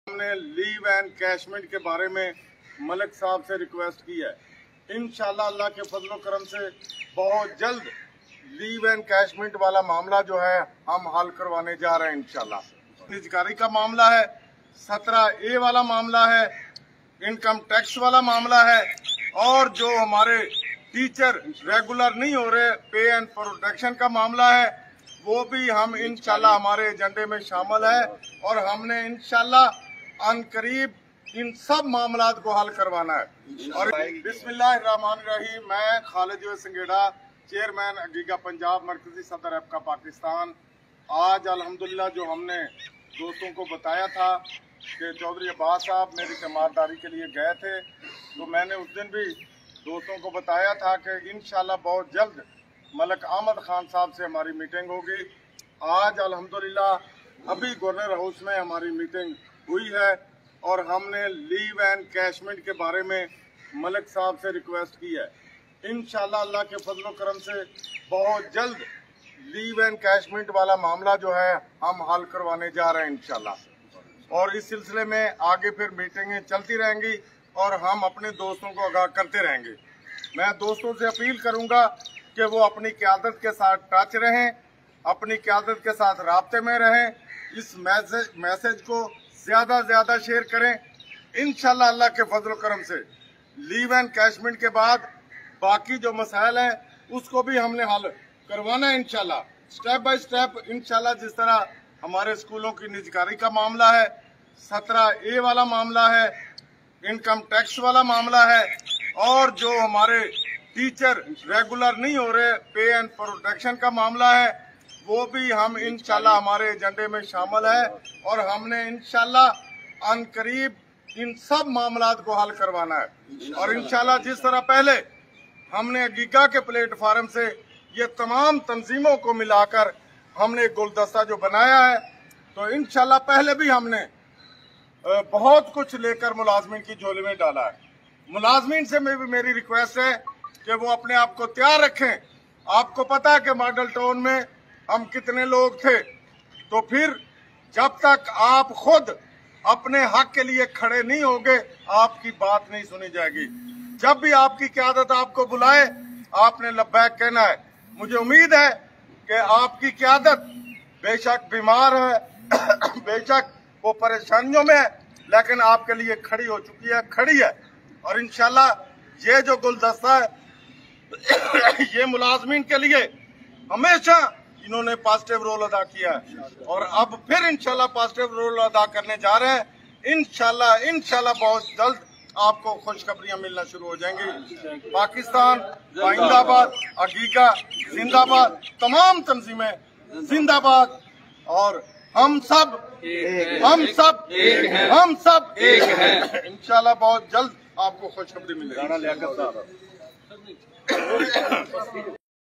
हमने leave and कैशमेंट के बारे में मलिक साहब से रिक्वेस्ट की है। इंशाल्लाह अल्लाह के फजलो करम से बहुत जल्द लीव एंड कैशमेंट वाला मामला जो है हम हल करवाने जा रहे हैं इंशाल्लाह। निजकारी का मामला है, 17A वाला मामला है, इनकम टैक्स वाला मामला है, और जो हमारे टीचर रेगुलर नहीं हो रहे पे एंड प्रोटेक्शन का मामला है, वो भी हम इंशाल्लाह हमारे एजेंडे में शामिल है और हमने इंशाल्लाह अनकरीब इन सब मामलात को हल करवाना है। और बिस्मिल्लाहिर्रहमानिर्रहीम, मैं खालिद संगेड़ा, चेयरमैन अगीगा पंजाब, मरकजी सदर एपका पाकिस्तान। आज अल्हम्दुलिल्लाह जो हमने दोस्तों को बताया था कि चौधरी अब्बास साहब मेरी तीमारदारी के लिए गए थे, तो मैंने उस दिन भी दोस्तों को बताया था कि इंशाल्लाह बहुत जल्द मलिक अहमद खान साहब से हमारी मीटिंग होगी। आज अल्हम्दुलिल्लाह अभी गवर्नर हाउस में हमारी मीटिंग हुई है और हमने लीव एंड कैशमेंट के बारे में मलिक साहब से रिक्वेस्ट की है। इंशाल्लाह अल्लाह के फजलो करम से बहुत जल्द लीव एंड कैशमेंट वाला मामला जो है हम हल करवाने जा रहे हैं इंशाल्लाह। और इस सिलसिले में आगे फिर मीटिंगें चलती रहेंगी और हम अपने दोस्तों को आगाह करते रहेंगे। मैं दोस्तों से अपील करूंगा कि वो अपनी क़यादत के साथ टच रहें, अपनी क़यादत के साथ राब्ते में रहें, इस मैसेज को ज्यादा से ज्यादा शेयर करें। इंशाल्लाह अल्लाह के फजल करम से लीव एंड कैशमेंट के बाद बाकी जो मसाइल हैं उसको भी हमने हल करवाना है इंशाल्लाह, स्टेप बाय स्टेप। इंशाल्लाह जिस तरह हमारे स्कूलों की निजकारी का मामला है, 17A वाला मामला है, इनकम टैक्स वाला मामला है, और जो हमारे टीचर रेगुलर नहीं हो रहे पे एंड प्रोटेक्शन का मामला है, वो भी हम इंशाल्लाह हमारे एजेंडे में शामिल है और हमने इंशाल्लाह अनकरीब इन सब मामलात को हल करवाना है। और इंशाल्लाह जिस तरह पहले हमने अगीगा के प्लेटफार्म से ये तमाम तंजीमों को मिलाकर हमने गुलदस्ता जो बनाया है, तो इंशाल्लाह पहले भी हमने बहुत कुछ लेकर मुलाजमीन की झोली में डाला है। मुलाजमीन से मेरी रिक्वेस्ट है कि वो अपने आप को तैयार रखें। आपको पता है कि मॉडल टाउन में हम कितने लोग थे, तो फिर जब तक आप खुद अपने हक के लिए खड़े नहीं होंगे आपकी बात नहीं सुनी जाएगी। जब भी आपकी क़यादत आपको बुलाए आपने लब्बैक कहना है। मुझे उम्मीद है कि आपकी क़यादत बेशक बीमार है, बेशक वो परेशानियों में है, लेकिन आपके लिए खड़ी हो चुकी है, खड़ी है। और इंशाल्लाह ये जो गुलदस्ता है ये मुलाजमीन के लिए हमेशा इन्होंने पॉजिटिव रोल अदा किया है और अब फिर इंशाल्लाह पॉजिटिव रोल अदा करने जा रहे हैं। इंशाल्लाह बहुत जल्द आपको खुशखबरियां मिलना शुरू हो जाएंगी। पाकिस्तान जिंदाबाद, अगीगा जिंदाबाद, तमाम तंजीमें जिंदाबाद, और हम सब एक हैं। इंशाल्लाह बहुत जल्द आपको खुशखबरी मिलेगी।